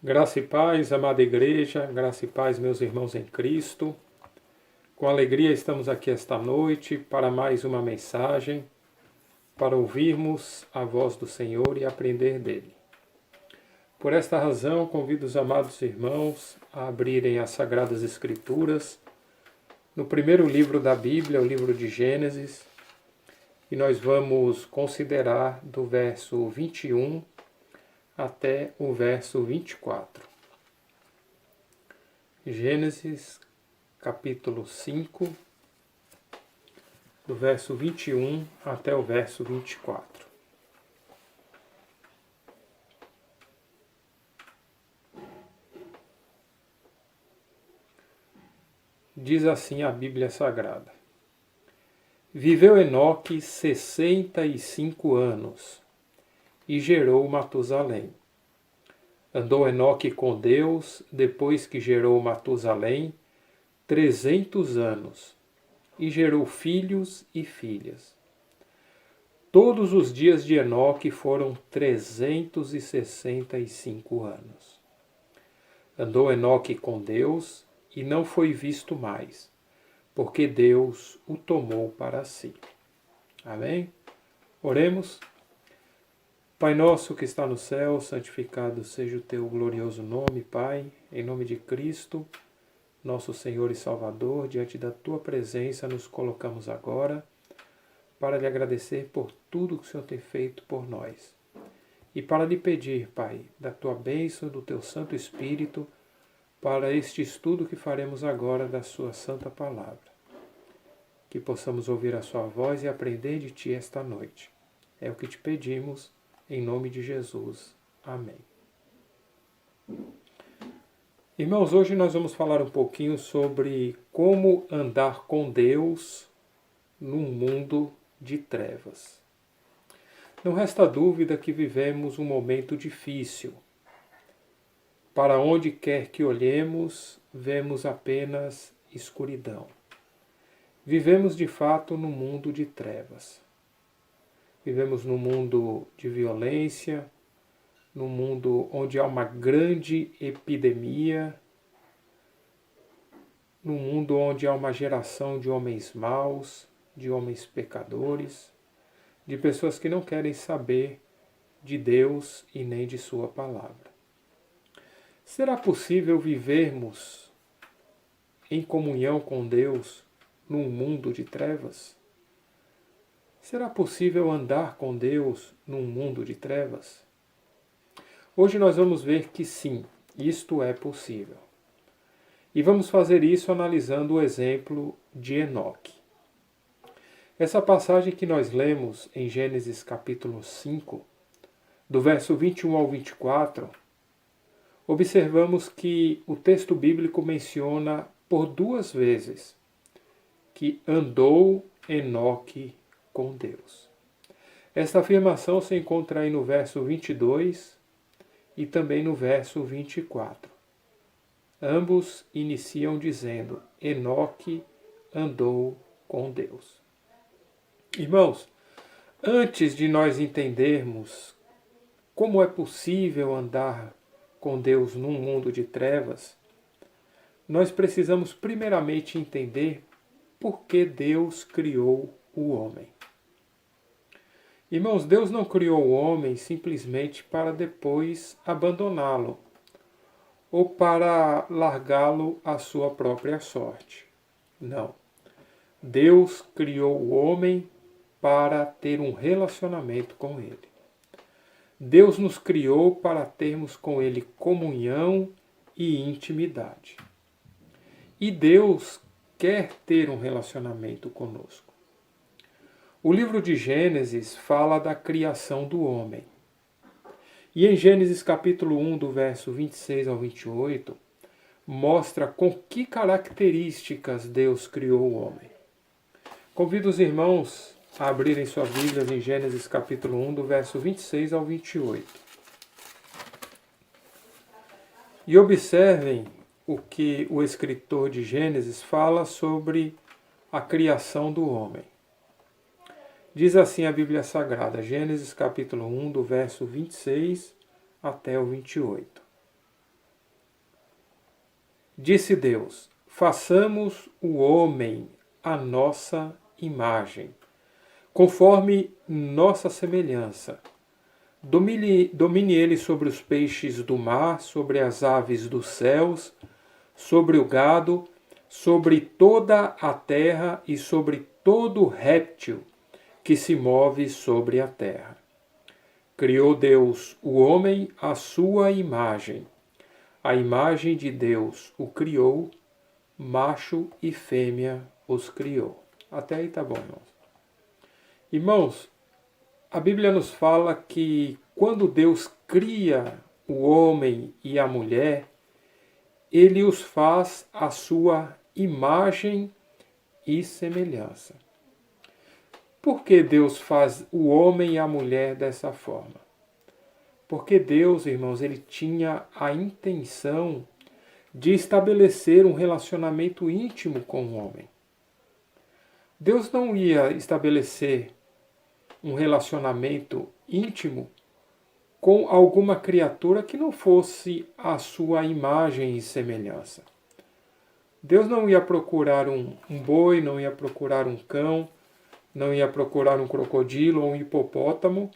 Graça e paz, amada igreja, graça e paz, meus irmãos em Cristo. Com alegria estamos aqui esta noite para mais uma mensagem, para ouvirmos a voz do Senhor e aprender dele. Por esta razão, convido os amados irmãos a abrirem as Sagradas Escrituras no primeiro livro da Bíblia, o livro de Gênesis, e nós vamos considerar do verso 21 até o verso 24. Gênesis, capítulo 5, do verso 21 até o verso 24. Diz assim a Bíblia Sagrada: Viveu Enoque 65 anos e gerou Matusalém. Andou Enoque com Deus, depois que gerou Matusalém, 300 anos, e gerou filhos e filhas. Todos os dias de Enoque foram 365 anos. Andou Enoque com Deus, e não foi visto mais, porque Deus o tomou para si. Amém? Oremos. Pai nosso que está no céu, santificado seja o teu glorioso nome, Pai, em nome de Cristo, nosso Senhor e Salvador, diante da tua presença nos colocamos agora para lhe agradecer por tudo que o Senhor tem feito por nós e para lhe pedir, Pai, da tua bênção, do teu Santo Espírito, para este estudo que faremos agora da sua santa palavra. Que possamos ouvir a sua voz e aprender de ti esta noite. É o que te pedimos, em nome de Jesus. Amém. Irmãos, hoje nós vamos falar um pouquinho sobre como andar com Deus num mundo de trevas. Não resta dúvida que vivemos um momento difícil. Para onde quer que olhemos, vemos apenas escuridão. Vivemos de fato num mundo de trevas. Vivemos num mundo de violência, num mundo onde há uma grande epidemia, num mundo onde há uma geração de homens maus, de homens pecadores, de pessoas que não querem saber de Deus e nem de sua palavra. Será possível vivermos em comunhão com Deus num mundo de trevas? Será possível andar com Deus num mundo de trevas? Hoje nós vamos ver que sim, isto é possível. E vamos fazer isso analisando o exemplo de Enoque. Essa passagem que nós lemos em Gênesis capítulo 5, do verso 21 ao 24, observamos que o texto bíblico menciona por duas vezes que andou Enoque com Deus. Esta afirmação se encontra aí no verso 22 e também no verso 24. Ambos iniciam dizendo: Enoque andou com Deus. Irmãos, antes de nós entendermos como é possível andar com Deus num mundo de trevas, nós precisamos primeiramente entender por que Deus criou o homem. Irmãos, Deus não criou o homem simplesmente para depois abandoná-lo ou para largá-lo à sua própria sorte. Não. Deus criou o homem para ter um relacionamento com ele. Deus nos criou para termos com ele comunhão e intimidade. E Deus quer ter um relacionamento conosco. O livro de Gênesis fala da criação do homem. E em Gênesis capítulo 1, do verso 26 ao 28, mostra com que características Deus criou o homem. Convido os irmãos a abrirem suas Bíblias em Gênesis capítulo 1, do verso 26 ao 28. E observem o que o escritor de Gênesis fala sobre a criação do homem. Diz assim a Bíblia Sagrada, Gênesis capítulo 1, do verso 26 até o 28. Disse Deus: façamos o homem à nossa imagem, conforme nossa semelhança. Domine ele sobre os peixes do mar, sobre as aves dos céus, sobre o gado, sobre toda a terra e sobre todo réptil que se move sobre a terra. Criou Deus o homem à sua imagem. A imagem de Deus o criou, macho e fêmea os criou. Até aí tá bom, irmãos. Irmãos, a Bíblia nos fala que quando Deus cria o homem e a mulher, ele os faz à sua imagem e semelhança. Por que Deus faz o homem e a mulher dessa forma? Porque Deus, irmãos, ele tinha a intenção de estabelecer um relacionamento íntimo com o homem. Deus não ia estabelecer um relacionamento íntimo com alguma criatura que não fosse a sua imagem e semelhança. Deus não ia procurar um boi, não ia procurar um cão, não ia procurar um crocodilo ou um hipopótamo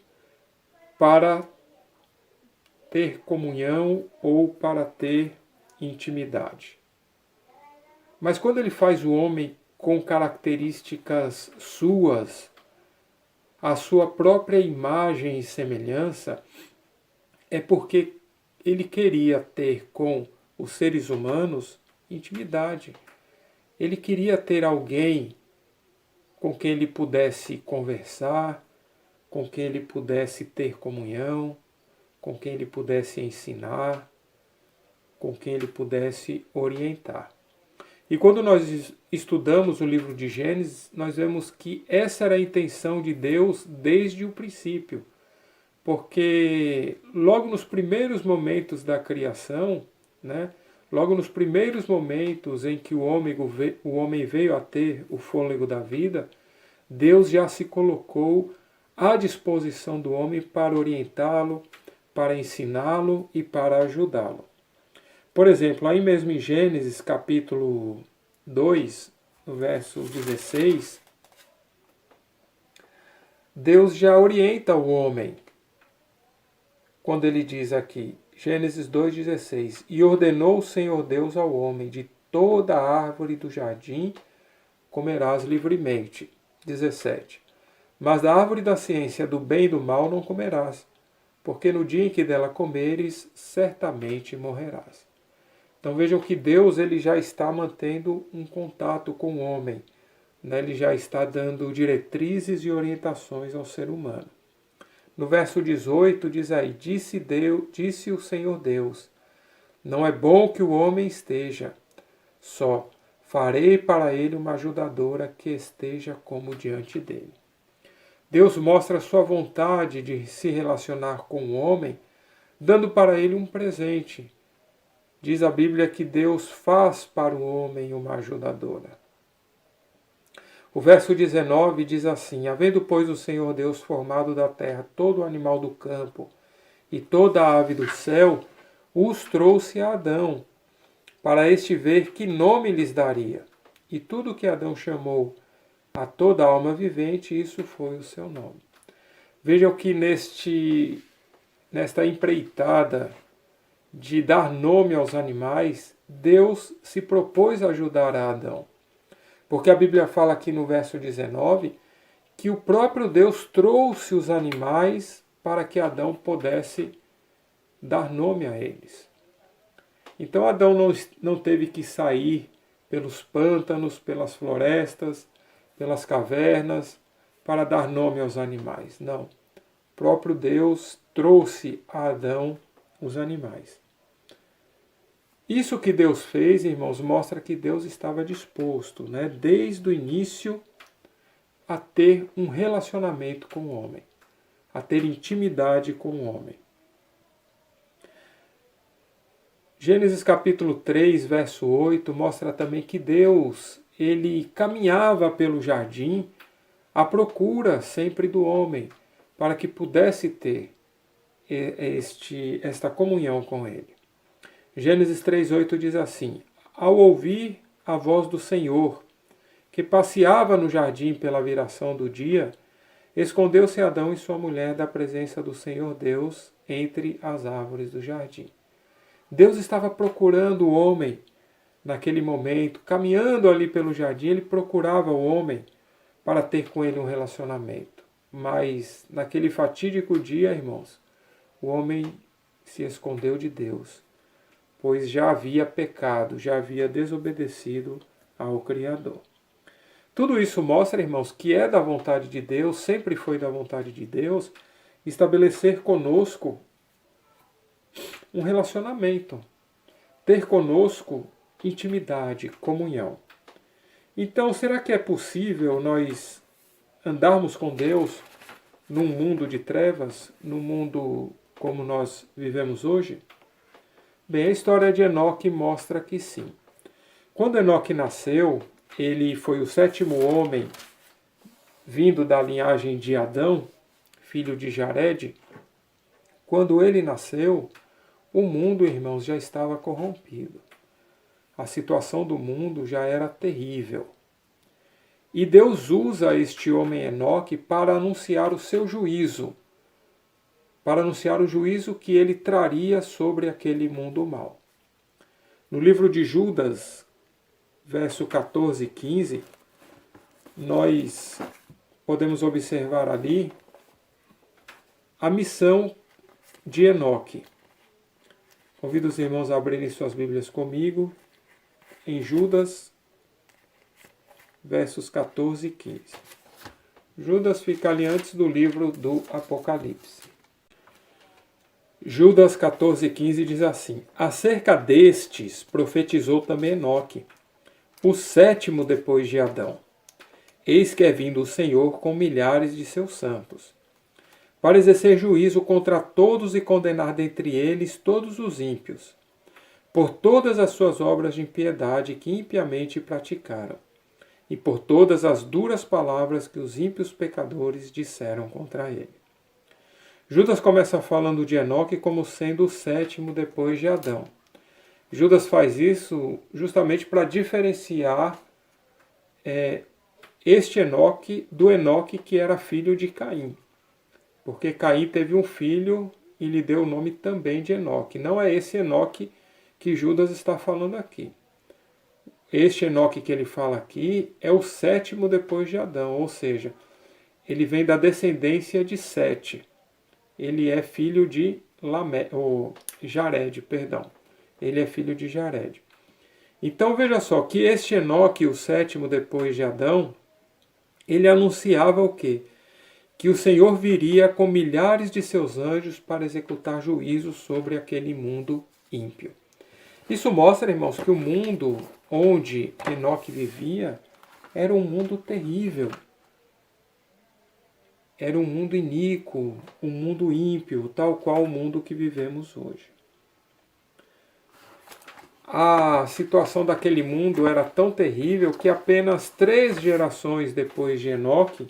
para ter comunhão ou para ter intimidade. Mas quando ele faz o homem com características suas, a sua própria imagem e semelhança, é porque ele queria ter com os seres humanos intimidade. Ele queria ter alguém com quem ele pudesse conversar, com quem ele pudesse ter comunhão, com quem ele pudesse ensinar, com quem ele pudesse orientar. E quando nós estudamos o livro de Gênesis, nós vemos que essa era a intenção de Deus desde o princípio. Porque logo nos primeiros momentos da criação, logo nos primeiros momentos em que o homem veio a ter o fôlego da vida, Deus já se colocou à disposição do homem para orientá-lo, para ensiná-lo e para ajudá-lo. Por exemplo, aí mesmo em Gênesis capítulo 2, no verso 16, Deus já orienta o homem, quando ele diz aqui, Gênesis 2,16, e ordenou o Senhor Deus ao homem, de toda a árvore do jardim comerás livremente. 17. Mas da árvore da ciência do bem e do mal não comerás, porque no dia em que dela comeres, certamente morrerás. Então vejam que Deus ele já está mantendo um contato com o homem, ele já está dando diretrizes e orientações ao ser humano. No verso 18 diz aí, disse o Senhor Deus, não é bom que o homem esteja só, farei para ele uma ajudadora que esteja como diante dele. Deus mostra a sua vontade de se relacionar com o homem, dando para ele um presente. Diz a Bíblia que Deus faz para o homem uma ajudadora. O verso 19 diz assim, havendo, pois, o Senhor Deus formado da terra todo o animal do campo e toda a ave do céu, os trouxe a Adão, para este ver que nome lhes daria. E tudo que Adão chamou a toda alma vivente, isso foi o seu nome. Vejam que nesta empreitada de dar nome aos animais, Deus se propôs a ajudar a Adão. Porque a Bíblia fala aqui no verso 19 que o próprio Deus trouxe os animais para que Adão pudesse dar nome a eles. Então Adão não teve que sair pelos pântanos, pelas florestas, pelas cavernas, para dar nome aos animais. Não. O próprio Deus trouxe a Adão os animais. Isso que Deus fez, irmãos, mostra que Deus estava disposto, desde o início, a ter um relacionamento com o homem, a ter intimidade com o homem. Gênesis capítulo 3, verso 8, mostra também que Deus, ele caminhava pelo jardim à procura sempre do homem, para que pudesse ter esta comunhão com ele. Gênesis 3,8 diz assim, ao ouvir a voz do Senhor, que passeava no jardim pela viração do dia, escondeu-se Adão e sua mulher da presença do Senhor Deus entre as árvores do jardim. Deus estava procurando o homem naquele momento, caminhando ali pelo jardim, ele procurava o homem para ter com ele um relacionamento. Mas naquele fatídico dia, irmãos, o homem se escondeu de Deus, pois já havia pecado, já havia desobedecido ao Criador. Tudo isso mostra, irmãos, que é da vontade de Deus, sempre foi da vontade de Deus, estabelecer conosco um relacionamento, ter conosco intimidade, comunhão. Então, será que é possível nós andarmos com Deus num mundo de trevas, num mundo como nós vivemos hoje? Bem, a história de Enoque mostra que sim. Quando Enoque nasceu, ele foi o 7º homem vindo da linhagem de Adão, filho de Jared. Quando ele nasceu, o mundo, irmãos, já estava corrompido. A situação do mundo já era terrível. E Deus usa este homem Enoque para anunciar o seu juízo, para anunciar o juízo que ele traria sobre aquele mundo mau. No livro de Judas, verso 14 e 15, nós podemos observar ali a missão de Enoque. Convido os irmãos a abrirem suas Bíblias comigo em Judas, versos 14 e 15. Judas fica ali antes do livro do Apocalipse. Judas 14 e 15 diz assim: acerca destes profetizou também Enoque, o 7º depois de Adão. Eis que é vindo o Senhor com milhares de seus santos, para exercer juízo contra todos e condenar dentre eles todos os ímpios, por todas as suas obras de impiedade que impiamente praticaram, e por todas as duras palavras que os ímpios pecadores disseram contra ele. Judas começa falando de Enoque como sendo o 7º depois de Adão. Judas faz isso justamente para diferenciar este Enoque do Enoque que era filho de Caim. Porque Caim teve um filho e lhe deu o nome também de Enoque. Não é esse Enoque que Judas está falando aqui. Este Enoque que ele fala aqui é o 7º depois de Adão, ou seja, ele vem da descendência de Sete. Ele é filho de Jared, perdão. Ele é filho de Jared. Então veja só que este Enoque, o 7º depois de Adão, ele anunciava o quê? Que o Senhor viria com milhares de seus anjos para executar juízo sobre aquele mundo ímpio. Isso mostra, irmãos, que o mundo onde Enoque vivia era um mundo terrível. Era um mundo iníquo, um mundo ímpio, tal qual o mundo que vivemos hoje. A situação daquele mundo era tão terrível que apenas 3 gerações depois de Enoque,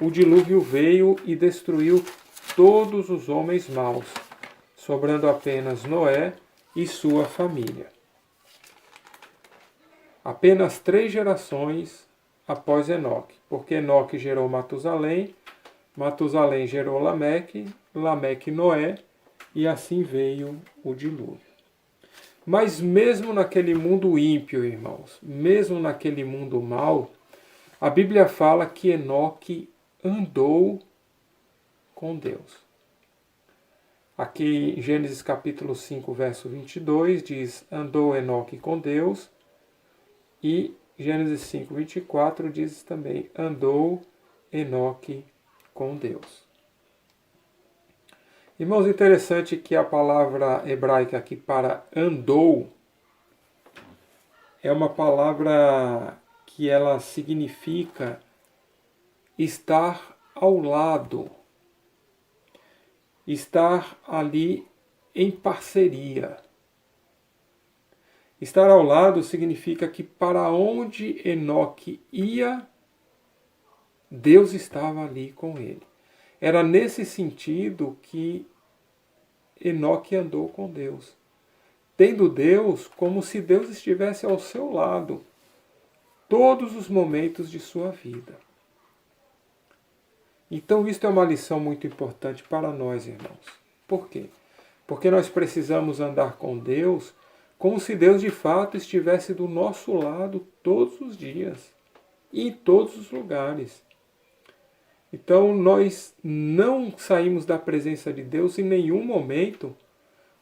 o dilúvio veio e destruiu todos os homens maus, sobrando apenas Noé e sua família. Apenas 3 gerações após Enoque, porque Enoque gerou Matusalém, Matusalém gerou Lameque, Lameque Noé, e assim veio o dilúvio. Mas mesmo naquele mundo ímpio, irmãos, mesmo naquele mundo mau, a Bíblia fala que Enoque andou com Deus. Aqui em Gênesis capítulo 5, verso 22, diz: andou Enoque com Deus. E Gênesis 5, 24 diz também: andou Enoque com Deus. Irmãos, interessante que a palavra hebraica aqui para andou é uma palavra que ela significa estar ao lado, estar ali em parceria. Estar ao lado significa que para onde Enoque ia, Deus estava ali com ele. Era nesse sentido que Enoque andou com Deus. tendo Deus como se Deus estivesse ao seu lado todos os momentos de sua vida. Então, isto é uma lição muito importante para nós, irmãos. Por quê? Porque nós precisamos andar com Deus como se Deus de fato estivesse do nosso lado todos os dias e em todos os lugares. Então, nós não saímos da presença de Deus em nenhum momento,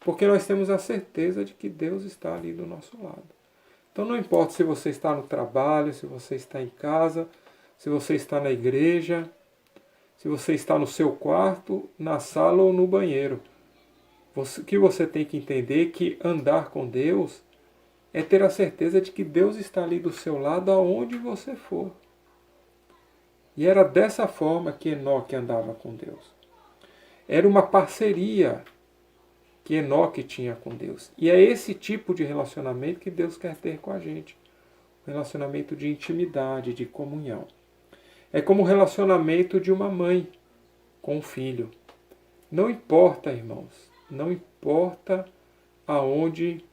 porque nós temos a certeza de que Deus está ali do nosso lado. Então, não importa se você está no trabalho, se você está em casa, se você está na igreja, se você está no seu quarto, na sala ou no banheiro. O que você tem que entender é que andar com Deus é ter a certeza de que Deus está ali do seu lado aonde você for. E era dessa forma que Enoque andava com Deus. Era uma parceria que Enoque tinha com Deus. E é esse tipo de relacionamento que Deus quer ter com a gente. Um relacionamento de intimidade, de comunhão. É como o relacionamento de uma mãe com um filho. Não importa, irmãos, não importa aonde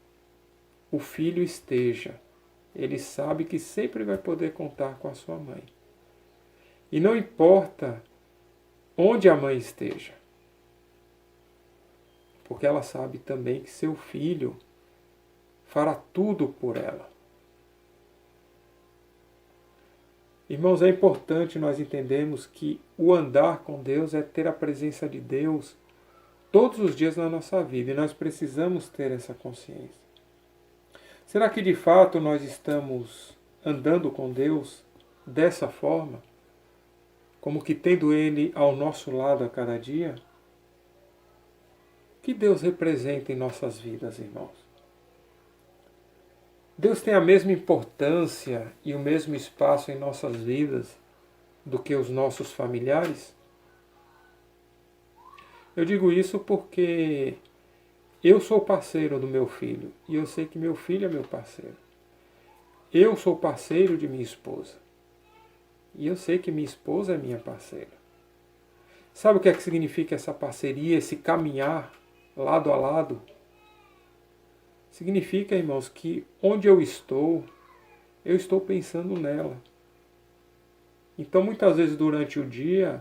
o filho esteja, ele sabe que sempre vai poder contar com a sua mãe. E não importa onde a mãe esteja, porque ela sabe também que seu filho fará tudo por ela. Irmãos, é importante nós entendermos que o andar com Deus é ter a presença de Deus todos os dias na nossa vida, e nós precisamos ter essa consciência. Será que de fato nós estamos andando com Deus dessa forma? Como que tendo Ele ao nosso lado a cada dia? O que Deus representa em nossas vidas, irmãos? Deus tem a mesma importância e o mesmo espaço em nossas vidas do que os nossos familiares? Eu digo isso porque eu sou parceiro do meu filho e eu sei que meu filho é meu parceiro. Eu sou parceiro de minha esposa e eu sei que minha esposa é minha parceira. Sabe o que é que significa essa parceria, esse caminhar lado a lado? Significa, irmãos, que onde eu estou pensando nela. Então, muitas vezes durante o dia,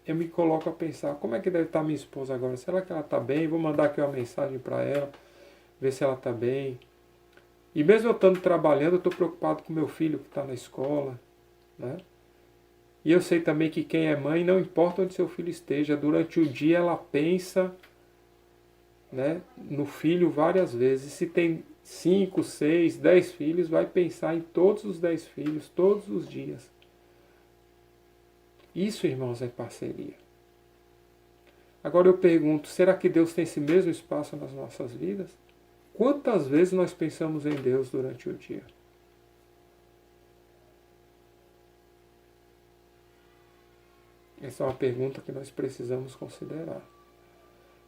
eu me coloco a pensar, como é que deve estar minha esposa agora? Será que ela está bem? Vou mandar aqui uma mensagem para ela, ver se ela está bem. E mesmo eu estando trabalhando, eu estou preocupado com meu filho que está na escola, né? E eu sei também que quem é mãe, não importa onde seu filho esteja, durante o dia ela pensa, né, no filho várias vezes. Se tem 5, 6, 10 filhos, vai pensar em todos os 10 filhos, todos os dias. Isso, irmãos, é parceria. Agora eu pergunto, será que Deus tem esse mesmo espaço nas nossas vidas? Quantas vezes nós pensamos em Deus durante o dia? Essa é uma pergunta que nós precisamos considerar.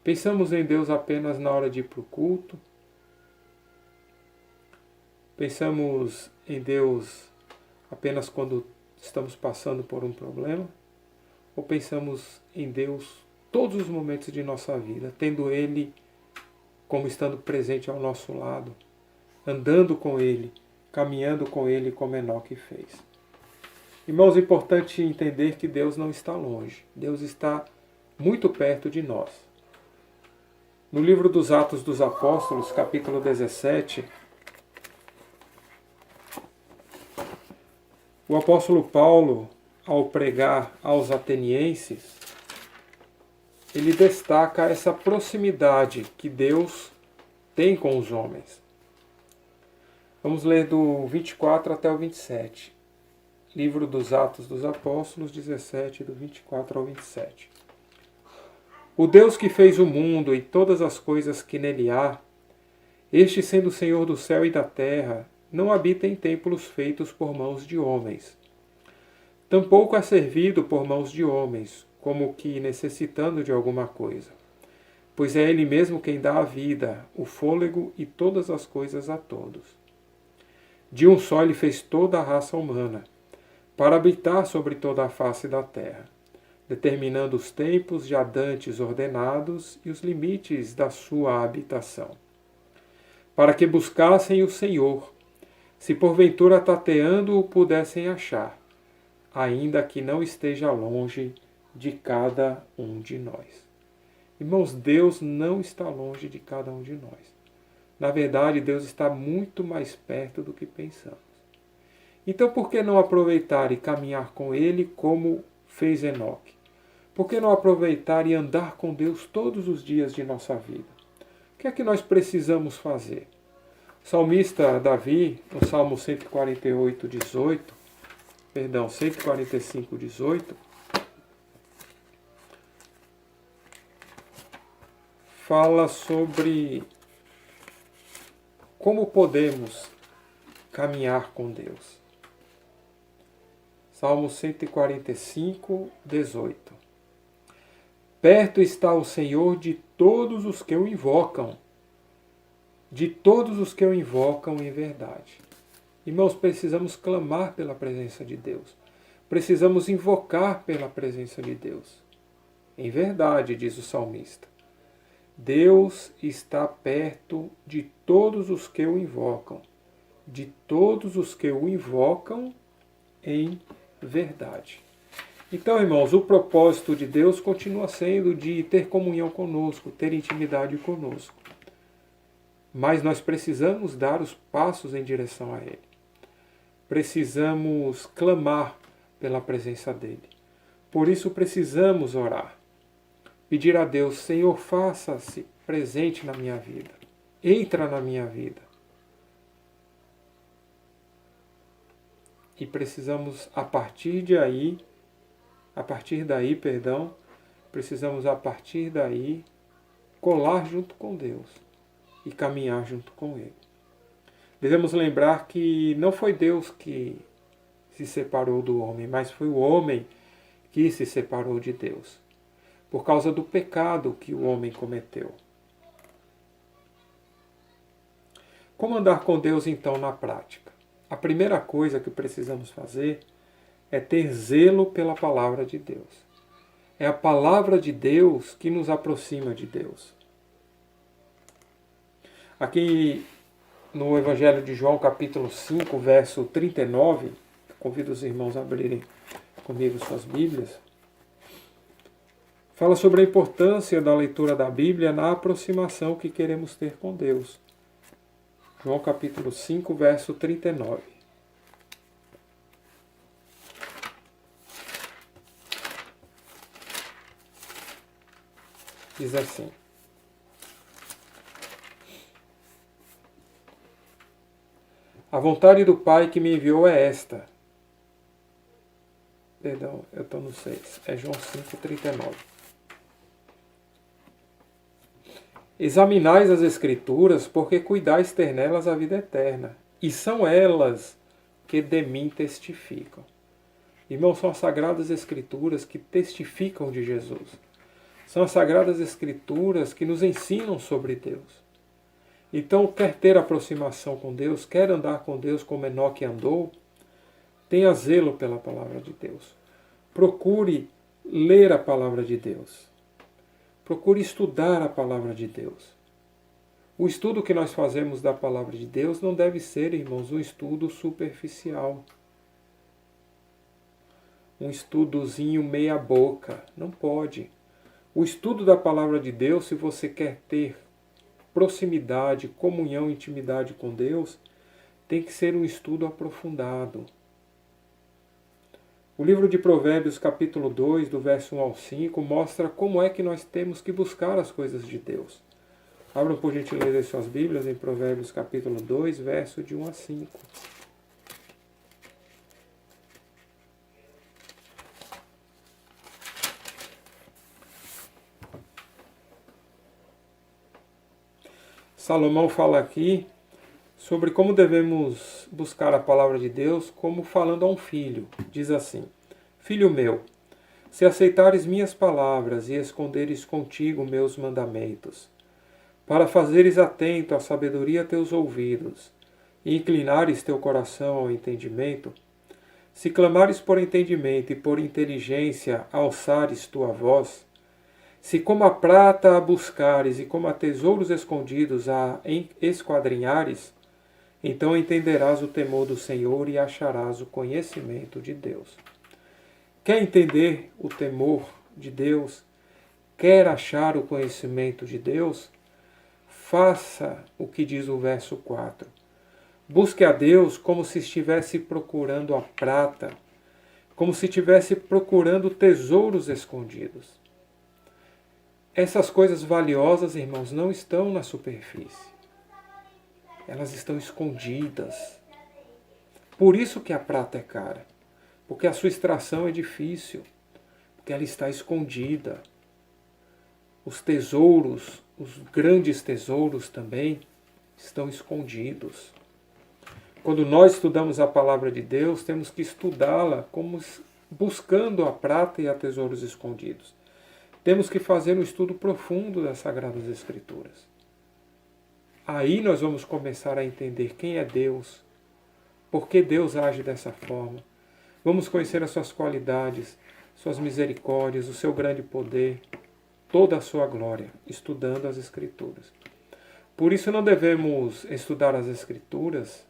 Pensamos em Deus apenas na hora de ir para o culto? Pensamos em Deus apenas quando estamos passando por um problema? Ou pensamos em Deus todos os momentos de nossa vida, tendo Ele como estando presente ao nosso lado, andando com Ele, caminhando com Ele como Enoque fez? Irmãos, é importante entender que Deus não está longe. Deus está muito perto de nós. No livro dos Atos dos Apóstolos, capítulo 17, o apóstolo Paulo, ao pregar aos atenienses, ele destaca essa proximidade que Deus tem com os homens. Vamos ler do 24 até o 27. Livro dos Atos dos Apóstolos, 17, do 24 ao 27. O Deus que fez o mundo e todas as coisas que nele há, este sendo o Senhor do céu e da terra, não habita em templos feitos por mãos de homens. Tampouco é servido por mãos de homens, como que necessitando de alguma coisa. Pois é Ele mesmo quem dá a vida, o fôlego e todas as coisas a todos. De um só Ele fez toda a raça humana, para habitar sobre toda a face da terra, determinando os tempos já dantes ordenados e os limites da sua habitação. para que buscassem o Senhor, se porventura tateando o pudessem achar, ainda que não esteja longe de cada um de nós. Irmãos, Deus não está longe de cada um de nós. Na verdade, Deus está muito mais perto do que pensamos. Então, por que não aproveitar e caminhar com Ele como fez Enoque? Por que não aproveitar e andar com Deus todos os dias de nossa vida? O que é que nós precisamos fazer? O salmista Davi, no Salmo 145, 18, fala sobre como podemos caminhar com Deus. Salmo 145, 18. Perto está o Senhor de todos os que o invocam, de todos os que o invocam em verdade. Irmãos, precisamos clamar pela presença de Deus. Precisamos invocar pela presença de Deus. Em verdade, diz o salmista, Deus está perto de todos os que o invocam, de todos os que o invocam em verdade. Então, irmãos, o propósito de Deus continua sendo de ter comunhão conosco, ter intimidade conosco. Mas nós precisamos dar os passos em direção a Ele. Precisamos clamar pela presença dEle. Por isso precisamos orar. Pedir a Deus, Senhor, faça-se presente na minha vida. Entra na minha vida. E precisamos, a partir daí, colar junto com Deus e caminhar junto com Ele. Devemos lembrar que não foi Deus que se separou do homem, mas foi o homem que se separou de Deus, por causa do pecado que o homem cometeu. Como andar com Deus, então, na prática? A primeira coisa que precisamos fazer é ter zelo pela palavra de Deus. É a palavra de Deus que nos aproxima de Deus. Aqui no Evangelho de João, capítulo 5, verso 39, convido os irmãos a abrirem comigo suas Bíblias, fala sobre a importância da leitura da Bíblia na aproximação que queremos ter com Deus. João capítulo 5, verso 39. Diz assim: a vontade do Pai que me enviou é esta. Perdão, eu estou no 6. É João 5, 39. Examinais as Escrituras, porque cuidais ter nelas a vida eterna, e são elas que de mim testificam. Irmãos, são as Sagradas Escrituras que testificam de Jesus. São as Sagradas Escrituras que nos ensinam sobre Deus. Então, quer ter aproximação com Deus, quer andar com Deus como Enoque andou, tenha zelo pela palavra de Deus. Procure ler a palavra de Deus. Procure estudar a palavra de Deus. O estudo que nós fazemos da palavra de Deus não deve ser, irmãos, um estudo superficial. Um estudozinho meia boca. Não pode. O estudo da palavra de Deus, se você quer ter proximidade, comunhão, intimidade com Deus, tem que ser um estudo aprofundado. O livro de Provérbios, capítulo 2, do verso 1 ao 5, mostra como é que nós temos que buscar as coisas de Deus. Abram por gentileza suas Bíblias em Provérbios, capítulo 2, verso de 1 a 5. Salomão fala aqui sobre como devemos buscar a palavra de Deus, como falando a um filho. Diz assim: Filho meu, se aceitares minhas palavras e esconderes contigo meus mandamentos, para fazeres atento à sabedoria teus ouvidos, e inclinares teu coração ao entendimento, se clamares por entendimento e por inteligência alçares tua voz, Se como a prata a buscares e como a tesouros escondidos a esquadrinhares, então entenderás o temor do Senhor e acharás o conhecimento de Deus. Quer entender o temor de Deus? Quer achar o conhecimento de Deus? Faça o que diz o verso 4. Busque a Deus como se estivesse procurando a prata, como se estivesse procurando tesouros escondidos. Essas coisas valiosas, irmãos, não estão na superfície. Elas estão escondidas. Por isso que a prata é cara. Porque a sua extração é difícil. Porque ela está escondida. Os tesouros, os grandes tesouros também, estão escondidos. Quando nós estudamos a palavra de Deus, temos que estudá-la como buscando a prata e a tesouros escondidos. Temos que fazer um estudo profundo das Sagradas Escrituras. Aí nós vamos começar a entender quem é Deus, por que Deus age dessa forma. Vamos conhecer as suas qualidades, suas misericórdias, o seu grande poder, toda a sua glória, estudando as Escrituras. Por isso não devemos estudar as Escrituras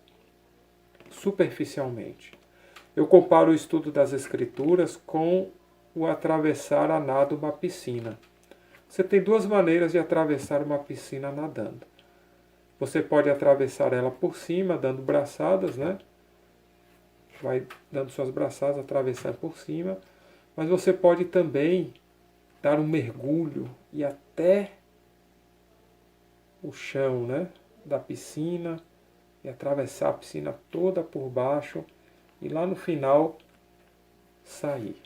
superficialmente. Eu comparo o estudo das Escrituras com o atravessar a nado uma piscina. Você tem duas maneiras de atravessar uma piscina nadando. Você pode atravessar ela por cima, dando braçadas, né? Vai dando suas braçadas, atravessar por cima. Mas você pode também dar um mergulho e até o chão, né, da piscina e atravessar a piscina toda por baixo e lá no final sair.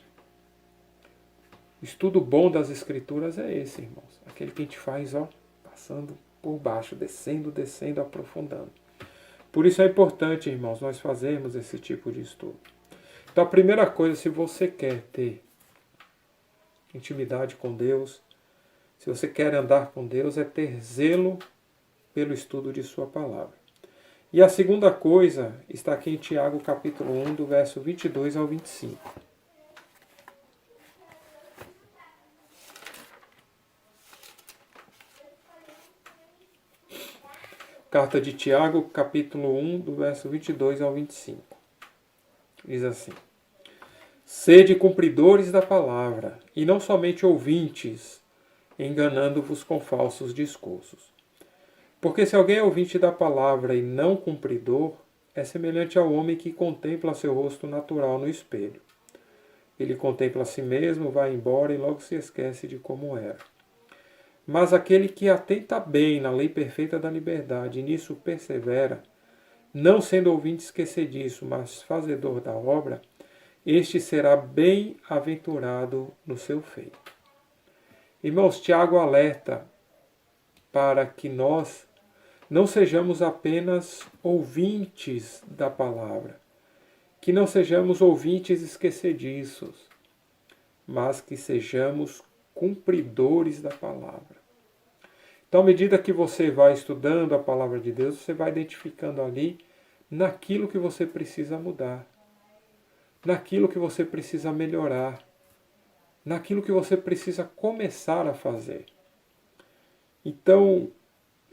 O estudo bom das Escrituras é esse, irmãos. Aquele que a gente faz, passando por baixo, descendo, aprofundando. Por isso é importante, irmãos, nós fazermos esse tipo de estudo. Então a primeira coisa, se você quer ter intimidade com Deus, se você quer andar com Deus, é ter zelo pelo estudo de sua palavra. E a segunda coisa está aqui em Tiago capítulo 1, do verso 22 ao 25. Carta de Tiago, capítulo 1, do verso 22 ao 25. Diz assim: Sede cumpridores da palavra, e não somente ouvintes, enganando-vos com falsos discursos. Porque se alguém é ouvinte da palavra e não cumpridor, é semelhante ao homem que contempla seu rosto natural no espelho. Ele contempla a si mesmo, vai embora e logo se esquece de como era. Mas aquele que atenta bem na lei perfeita da liberdade e nisso persevera, não sendo ouvinte esquecediço, mas fazedor da obra, este será bem-aventurado no seu feito. Irmãos, Tiago alerta para que nós não sejamos apenas ouvintes da palavra, que não sejamos ouvintes esquecediços, mas que sejamos cumpridores da palavra. Então, à medida que você vai estudando a palavra de Deus, você vai identificando ali naquilo que você precisa mudar, naquilo que você precisa melhorar, naquilo que você precisa começar a fazer. Então,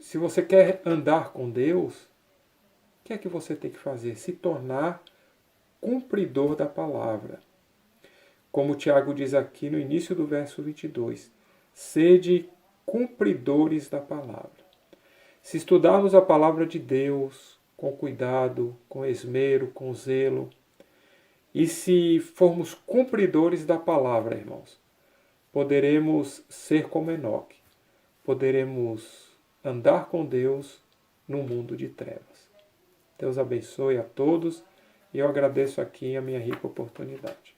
se você quer andar com Deus, o que é que você tem que fazer? Se tornar cumpridor da palavra. Como o Tiago diz aqui no início do verso 22, sede cumpridores da palavra. Se estudarmos a palavra de Deus com cuidado, com esmero, com zelo, e se formos cumpridores da palavra, irmãos, poderemos ser como Enoque, poderemos andar com Deus num mundo de trevas. Deus abençoe a todos e eu agradeço aqui a minha rica oportunidade.